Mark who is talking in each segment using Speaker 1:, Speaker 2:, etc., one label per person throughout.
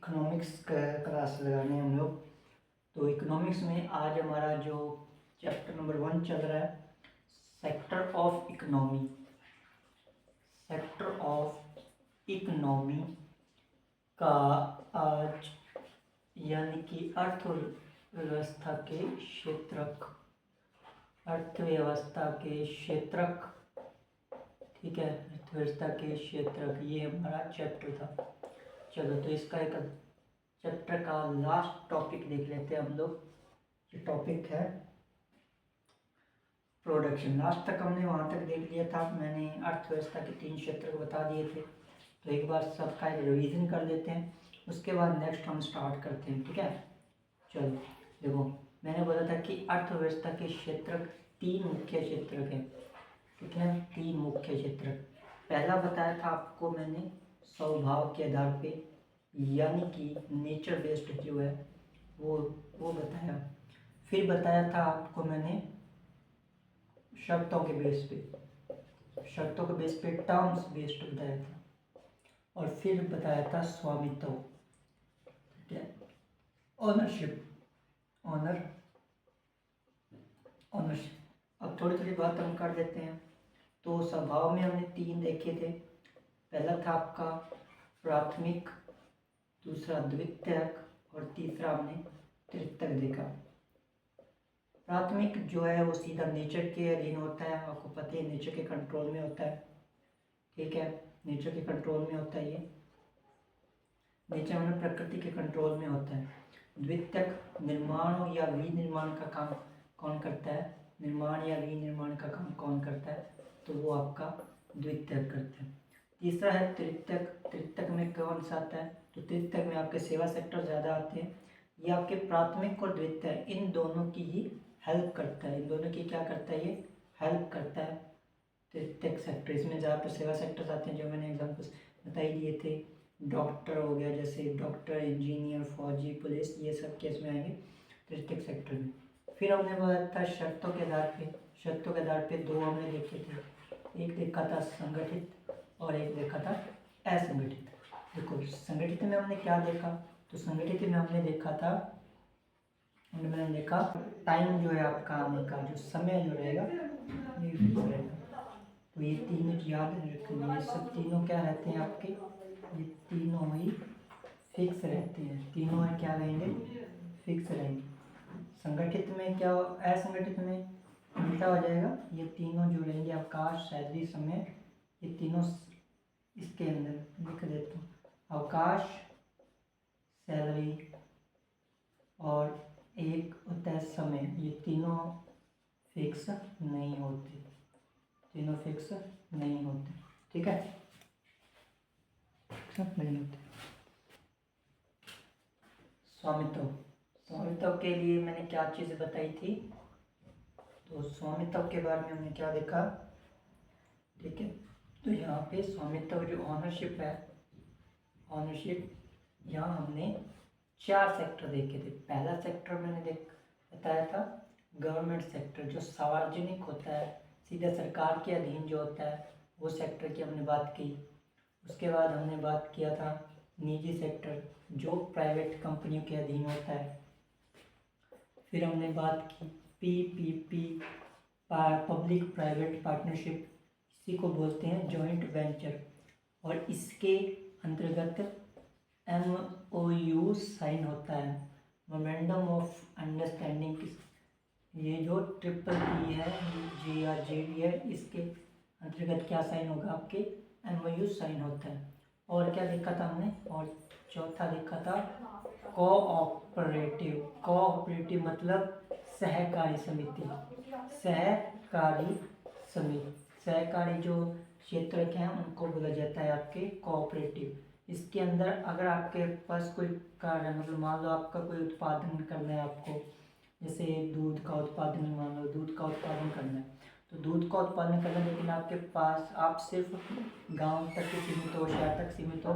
Speaker 1: Economics का class लगाने हम लोग। तो इकोनॉमिक्स में आज हमारा जो चैप्टर नंबर 1 चल रहा है, sector of economy. Sector of economy का आज यानी कि अर्थव्यवस्था के क्षेत्रक, अर्थव्यवस्था के क्षेत्रक, ठीक है, अर्थव्यवस्था के क्षेत्रक, ये हमारा चैप्टर था। चलो तो इसका एक चैप्टर का लास्ट टॉपिक देख लेते हैं हम लोग। ये टॉपिक है प्रोडक्शन। लास्ट तक हमने वहाँ तक देख लिया था, मैंने अर्थव्यवस्था के 3 क्षेत्र को बता दिए थे। तो एक बार सबका एक रिवीजन कर लेते हैं, उसके बाद नेक्स्ट हम स्टार्ट करते हैं, ठीक है। चलो देखो, मैंने बोला था कि अर्थव्यवस्था के क्षेत्र 3 मुख्य क्षेत्र हैं, ठीक है, 3 मुख्य क्षेत्र। पहला बताया था आपको मैंने स्वभाव के आधार पे, यानी कि नेचर बेस्ड जो है वो बताया। फिर बताया था आपको मैंने शर्तों के बेस पे, शर्तों के बेस पे टर्म्स बेस्ड बताया था। और फिर बताया था स्वामित्व, ठीक है, ओनरशिप, ओनरशिप। अब थोड़ी थोड़ी बात हम कर देते हैं। तो स्वभाव में हमने 3 देखे थे। पहला था आपका प्राथमिक, दूसरा द्वितीयक और तीसरा हमने तृतीयक देखा। प्राथमिक जो है वो सीधा नेचर के अधीन होता है, आपको पता है नेचर के कंट्रोल में होता है, ठीक है, नेचर के कंट्रोल में होता है। ये नेचर में प्रकृति के कंट्रोल में होता है। द्वितीयक निर्माण या विनिर्माण का काम कौन करता है, निर्माण या विनिर्माण का काम कौन करता है, तो वो आपका द्वितीयक करता है। तीसरा है तृतीयक। तृतीयक में कौन सा आता है, तो तृतीयक में आपके सेवा सेक्टर ज़्यादा आते हैं। ये आपके प्राथमिक और द्वितीयक इन दोनों की ही हेल्प करता है, इन दोनों की क्या करता है, ये हेल्प करता है तृतीयक सेक्टर। इसमें ज़्यादातर सेवा सेक्टर्स आते हैं, जो मैंने एग्जाम्पल्स बताई दिए थे। डॉक्टर हो गया, जैसे डॉक्टर, इंजीनियर, फौजी, पुलिस, ये सब केस में आएंगे तृतीयक सेक्टर में। फिर हमने बताया था शर्तों के आधार पे, शर्तों के आधार पे 2 हमने देखे थे। एक देखा था संगठित और एक देखा था असंगठित। देखो संगठित में हमने क्या देखा, तो संगठित में हमने देखा था, मैंने देखा टाइम जो है आपका आने का जो समय जो रहेगा ये फिक्स रहेगा। तो ये तीनों याद रखेंगे, ये सब तीनों क्या रहते हैं आपके, ये तीनों ही फिक्स रहते हैं, तीनों में क्या रहेंगे, फिक्स रहेंगे। संगठित में क्या, असंगठित में उल्टा हो जाएगा, ये तीनों जो रहेंगे अवकाश, सैलरी, समय, ये तीनों इसके अंदर लिख देता हूँ। अवकाश, सैलरी और एक होता है समय, ये तीनों फिक्स नहीं होते, तीनों फिक्स नहीं होते, ठीक है, फिक्स नहीं होते। स्वामित्व, स्वामित्व के लिए मैंने क्या चीज़ बताई थी, तो स्वामित्व के बारे में हमने क्या देखा, ठीक है। तो यहाँ पे स्वामित्व जो ऑनरशिप है, ऑनरशिप, यहाँ हमने 4 सेक्टर देखे थे। पहला सेक्टर मैंने बताया था गवर्नमेंट सेक्टर, जो सार्वजनिक होता है, सीधा सरकार के अधीन जो होता है, वो सेक्टर की हमने बात की। उसके बाद हमने बात किया था निजी सेक्टर, जो प्राइवेट कंपनियों के अधीन होता है। फिर हमने बात की PPP, पब्लिक प्राइवेट पार्टनरशिप, इसी को बोलते हैं जॉइंट वेंचर, और इसके अंतर्गत MOU साइन होता है, मोमेंडम ऑफ अंडरस्टैंडिंग। ये जो PPP है, GRJD है, इसके अंतर्गत क्या साइन होगा, आपके MOU साइन होता है। और क्या देखा था हमने, और चौथा देखा था कोऑपरेटिव। कोऑपरेटिव मतलब सहकारी समिति, सहकारी समिति, सहकारी जो क्षेत्र के हैं उनको बोला जाता है आपके कोऑपरेटिव। इसके अंदर अगर आपके पास कोई कार्य, मतलब मान लो आपका कोई उत्पादन करना है आपको, जैसे दूध का उत्पादन, मान लो दूध का उत्पादन करना है, तो दूध का उत्पादन करना, लेकिन आपके पास आप सिर्फ गांव तक ही सीमित हो, शहर तक सीमित हो,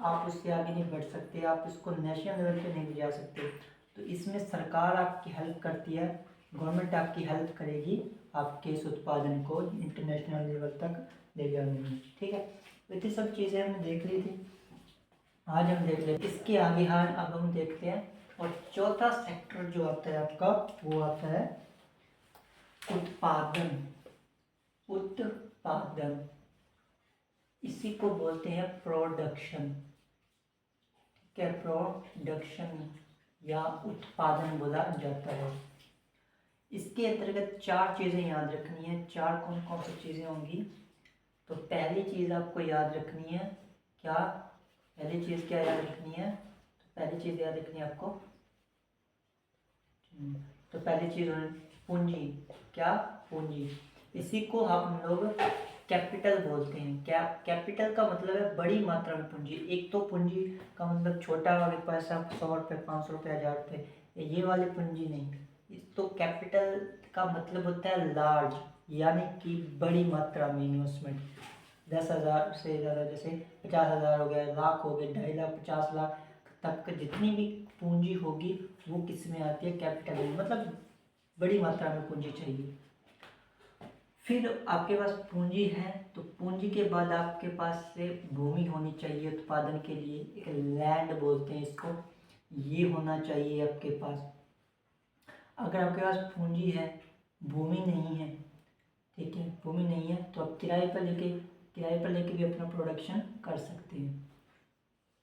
Speaker 1: आप उससे आगे नहीं बढ़ सकते, आप इसको नेशनल लेवल पे नहीं ले जा सकते। तो इसमें सरकार आपकी हेल्प करती है, गवर्नमेंट आपकी हेल्प करेगी आपके इस उत्पादन को इंटरनेशनल लेवल तक ले जाने में, ठीक है। तो इतनी सब चीज़ें हमने देख ली थी। आज हम देख लेते हैं इसके आगे। हाँ, अब हम देखते हैं। और चौथा सेक्टर जो आता है आपका, वो आता है उत्पादन। उत्पादन, इसी को बोलते हैं प्रोडक्शन। क्या प्रोडक्शन या उत्पादन बोला जाता है। इसके अंतर्गत चार चीज़ें याद रखनी है। चार कौन कौन सी चीज़ें होंगी? तो पहली चीज़ आपको याद रखनी है क्या? पहली चीज़ क्या याद रखनी है? तो पहली चीज़ याद रखनी है आपको, तो पहली चीज़ पूंजी। क्या? पूंजी। इसी को हम लोग कैपिटल बोलते हैं। क्या? कैपिटल का मतलब है बड़ी मात्रा में पूंजी। एक तो पूंजी का मतलब छोटा वाले पैसा 100 रुपये, 500 रुपये, 1000 रुपये, ये वाली पूंजी नहीं। तो कैपिटल का मतलब होता है लार्ज, यानी कि बड़ी मात्रा में इन्वेस्टमेंट। 10,000 से ज़्यादा, जैसे 50,000 हो गया, लाख हो गए, 2.5 लाख, 50 लाख तक जितनी भी पूंजी होगी वो किस में आती है? कैपिटल में। मतलब बड़ी मात्रा में पूंजी चाहिए। फिर आपके पास पूंजी है तो पूंजी के बाद आपके पास से भूमि होनी चाहिए उत्पादन के लिए। एक लैंड बोलते हैं इसको, ये होना चाहिए आपके पास। अगर आपके पास पूंजी है, भूमि नहीं है, ठीक है, भूमि नहीं है, तो आप किराए पर लेके भी अपना प्रोडक्शन कर सकते हैं।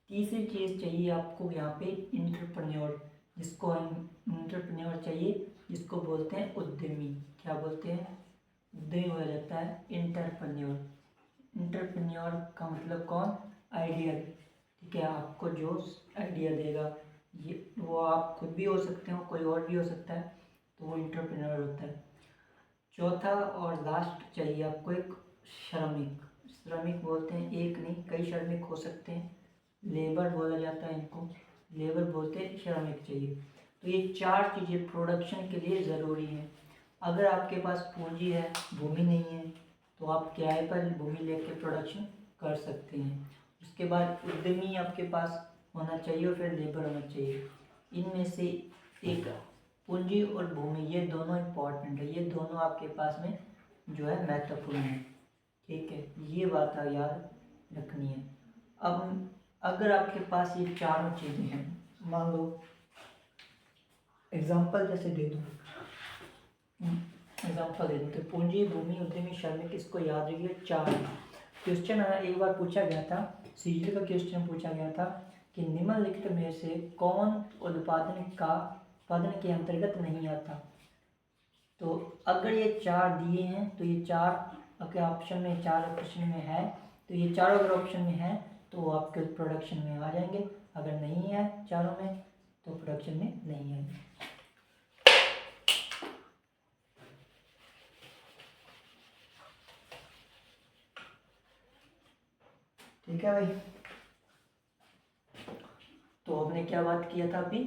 Speaker 1: तीसरी चीज़ चाहिए आपको यहाँ पे इंटरप्रेन्योर, जिसको हम इंटरप्रेन्योर चाहिए, जिसको बोलते हैं उद्यमी। क्या बोलते हैं? उद्यमी बोला जाता है इंटरप्रेन्योर। इंटरप्रेन्योर का मतलब कौन? आइडियल, ठीक है, आपको जो आइडिया देगा, ये वो आप खुद भी हो सकते हो, कोई और भी हो सकता है, तो वो इंटरप्रेन्योर होता है। चौथा और लास्ट चाहिए आपको एक श्रमिक। श्रमिक बोलते हैं, एक नहीं कई श्रमिक हो सकते हैं, लेबर बोला जाता है इनको, लेबर बोलते हैं, श्रमिक चाहिए। तो ये चार चीज़ें प्रोडक्शन के लिए ज़रूरी हैं। अगर आपके पास पूंजी है, भूमि नहीं है, तो आप किराए पर भूमि लेके प्रोडक्शन कर सकते हैं। उसके बाद उद्यमी आपके पास होना चाहिए और फिर लेबर होना चाहिए। इनमें से एक पूंजी और भूमि, ये दोनों इम्पॉर्टेंट है, ये दोनों आपके पास में जो है महत्वपूर्ण है, ठीक है, ये बात याद रखनी है। अब अगर आपके पास ये चारों चीज़ें हैं, मान लो एग्जांपल जैसे दे दूँ, एग्जांपल दे दूँ तो पूंजी, भूमि, उद्यमी, श्रमिक, इसको याद रखिए चार। क्वेश्चन एक बार पूछा गया था, सीजी का क्वेश्चन पूछा गया था कि निम्नलिखित में से कौन उत्पादन के अंतर्गत नहीं आता। तो अगर ये चार दिए हैं तो ये चार आपके ऑप्शन में, चार ऑप्शन में है, तो ये चारों अगर ऑप्शन में है तो वो आपके प्रोडक्शन में आ जाएंगे। अगर नहीं है चारों में तो प्रोडक्शन में नहीं आएंगे। ठीक है भाई, तो हमने क्या बात किया था अभी?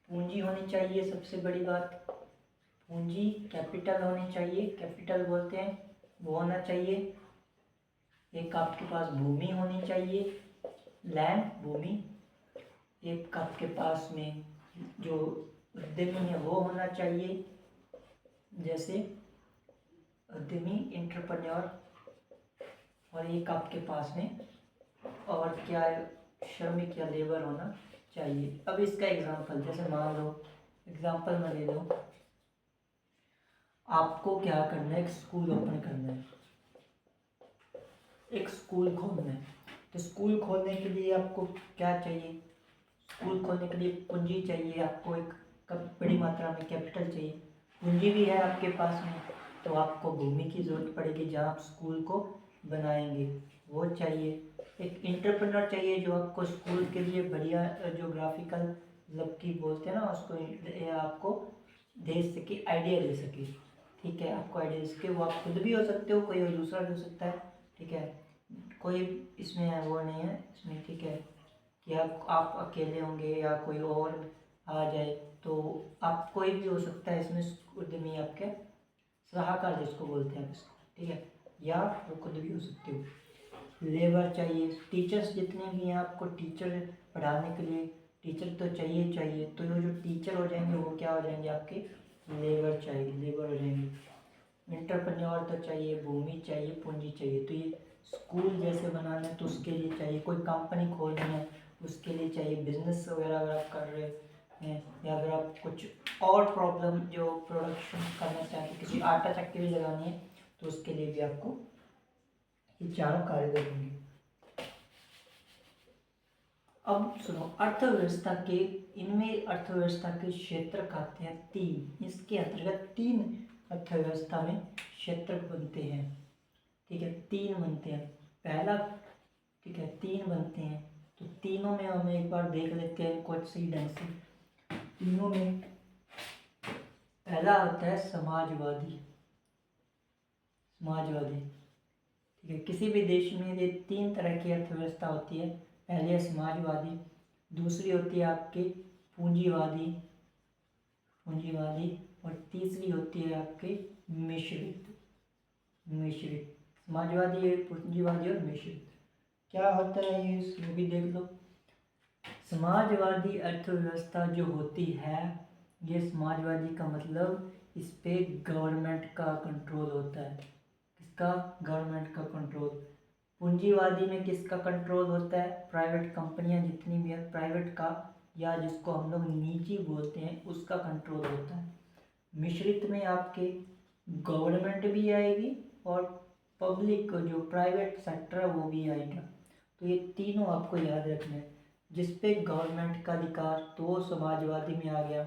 Speaker 1: पूंजी होनी चाहिए सबसे बड़ी बात, पूंजी कैपिटल होनी चाहिए, कैपिटल बोलते हैं, वो होना चाहिए। एक आपके पास भूमि होनी चाहिए, लैंड, भूमि। एक आपके पास में जो उद्यमी है वो होना चाहिए, जैसे उद्यमी, एंटरप्रेन्योर। और एक आपके पास में और क्या है, श्रमिक या लेबर होना चाहिए। अब इसका एग्जांपल, जैसे मान लो एग्जांपल मैं दे दूँ, आपको क्या करना है, एक स्कूल ओपन करना है, एक स्कूल खोलना है। तो स्कूल खोलने के लिए आपको क्या चाहिए? स्कूल खोलने के लिए पूंजी चाहिए, आपको एक बड़ी मात्रा में कैपिटल चाहिए। पूंजी भी है आपके पास में, तो आपको भूमि की ज़रूरत पड़ेगी जहाँ आप स्कूल को बनाएंगे, वो चाहिए। एक इंटरप्रेन्योर चाहिए जो आपको स्कूल के लिए बढ़िया जो ग्राफिकल मतलब की बोलते हैं ना उसको, आपको दे सके, आइडिया दे सके, ठीक है, आपको आइडिया दे सके। वो आप खुद भी हो सकते हो, कोई और दूसरा भी हो सकता है, ठीक है, कोई इसमें वो नहीं है इसमें, ठीक है, कि आप अकेले होंगे या कोई और आ जाए, तो आप कोई भी हो सकता है इसमें, उद्यमी आपके सलाहकार जिसको बोलते हैं इसको, ठीक है, या वो खुद भी हो सकते हो। लेबर चाहिए, टीचर्स जितने भी हैं आपको टीचर पढ़ाने के लिए टीचर तो चाहिए चाहिए, तो ये जो टीचर हो जाएंगे वो क्या हो जाएंगे आपके? लेबर चाहिए, लेबर हो जाएंगे। एंटरप्रेन्योर तो चाहिए, भूमि चाहिए, पूंजी चाहिए। तो ये स्कूल जैसे बनाना है तो उसके लिए चाहिए, कोई कंपनी खोलनी है उसके लिए चाहिए, बिजनेस वगैरह अगर आप कर रहे हैं, या अगर आप कुछ और प्रॉब्लम जो प्रोडक्शन करना चाहते हैं, किसी आटा चक्की भी लगानी है तो उसके लिए भी आपको ये चारों कारगर होंगे। अब सुनो, अर्थव्यवस्था के, इनमें अर्थव्यवस्था के क्षेत्र कहते हैं तीन, इसके अंतर्गत तीन अर्थव्यवस्था में क्षेत्र बनते हैं। ठीक है, तीन बनते हैं। पहला, ठीक है, तीन बनते हैं, तो तीनों में हम एक बार देख लेते हैं कुछ सही ढंग से। तीनों में पहला होता है समाजवादी। समाजवादी, ठीक है, किसी भी देश में ये तीन तरह की अर्थव्यवस्था होती है। पहली है समाजवादी, दूसरी होती है आपकी पूंजीवादी, पूंजीवादी, और तीसरी होती है आपकी मिश्रित। मिश्रित, समाजवादी, पूंजीवादी और मिश्रित। क्या होता है ये भी देख लो। समाजवादी अर्थव्यवस्था जो होती है, ये समाजवादी का मतलब इस पे गवर्नमेंट का कंट्रोल होता है। किसका? गवर्नमेंट का कंट्रोल। पूंजीवादी में किसका कंट्रोल होता है? प्राइवेट कंपनियां जितनी भी है, प्राइवेट का, या जिसको हम लोग निजी बोलते हैं, उसका कंट्रोल होता है। मिश्रित में आपके गवर्नमेंट भी आएगी और पब्लिक जो प्राइवेट सेक्टर है वो भी आएगा। तो ये तीनों आपको याद रखना है। जिस पे गवर्नमेंट का अधिकार तो वो समाजवादी में आ गया,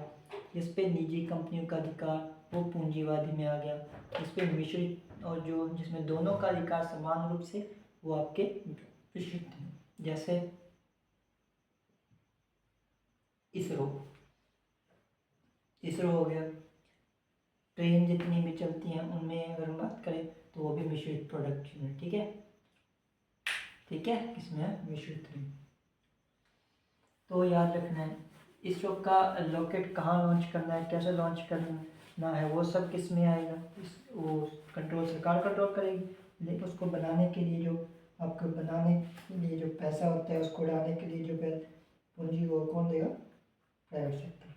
Speaker 1: जिस पे निजी कंपनियों का अधिकार वो पूंजीवादी में आ गया, जिस पे मिश्रित और जो जिसमें दोनों का अधिकार समान रूप से, वो आपके मिश्रित हैं। जैसे इसरो, इसरो हो गया। ट्रेन जितनी भी चलती हैं उनमें अगर हम बात करें तो वो भी मिश्रित प्रोडक्शन है। ठीक है, ठीक है, किसमें है? मिश्रित में। तो याद रखना है, इसरो का रॉकेट कहाँ लॉन्च करना है, कैसे लॉन्च करना है, वो सब किस में आएगा? वो कंट्रोल सरकार कंट्रोल करेगी। लेकिन उसको बनाने के लिए जो आपको बनाने के लिए जो पैसा होता है, उसको डालने के लिए जो पूंजी, वो कौन देगा? Private sector.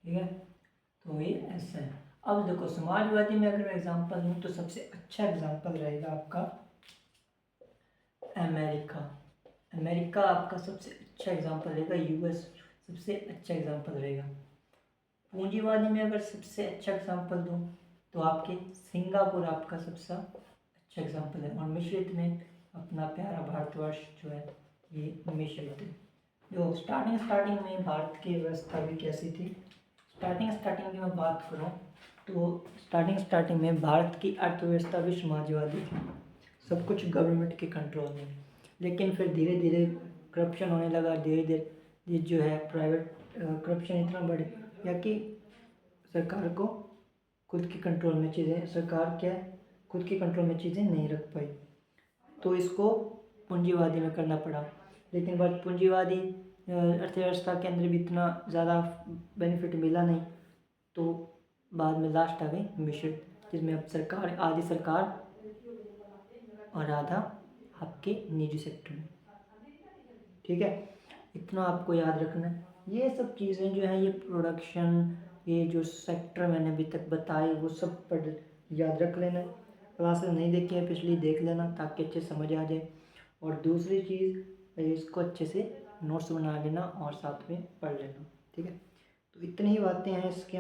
Speaker 1: ठीक है, तो ये ऐसा है। अब देखो, समाजवादी में अगर एग्जांपल दूँ तो सबसे अच्छा एग्जांपल रहेगा आपका अमेरिका। अमेरिका आपका सबसे अच्छा एग्जांपल रहेगा। यूएस सबसे अच्छा एग्जांपल रहेगा। पूंजीवादी में अगर सबसे अच्छा एग्जांपल दूँ तो आपके सिंगापुर आपका सबसे अच्छा एग्जांपल है। और मिश्रित में अपना प्यारा भारतवर्ष जो है, ये मिश्रित है। जो स्टार्टिंग में भारत की व्यवस्था भी कैसी थी, स्टार्टिंग की मैं बात करूँ तो स्टार्टिंग में भारत की अर्थव्यवस्था भी समाजवादी थी, सब कुछ गवर्नमेंट के कंट्रोल में। लेकिन फिर धीरे धीरे करप्शन होने लगा, धीरे धीरे ये जो है प्राइवेट करप्शन इतना बढ़ गया कि सरकार को खुद के कंट्रोल में चीज़ें, सरकार क्या है, खुद के कंट्रोल में चीज़ें नहीं रख पाई, तो इसको पूंजीवादी में करना पड़ा। लेकिन बाद पूंजीवादी अर्थव्यवस्था के अंदर भी इतना ज़्यादा बेनिफिट मिला नहीं, तो बाद में लास्ट आ गई मिश्रित, जिसमें अब सरकार, आधी सरकार और आधा आपके निजी सेक्टर में। ठीक है, इतना आपको याद रखना है। ये सब चीज़ें जो है, ये प्रोडक्शन, ये जो सेक्टर मैंने अभी तक बताए, वो सब पढ़ याद रख लेना। क्लासेस नहीं देखी है पिछली, देख लेना ताकि अच्छे समझ आ जाए। और दूसरी चीज़, इसको अच्छे से नोट्स बना लेना और साथ में पढ़ लेना। ठीक है, तो इतनी ही बातें हैं इसके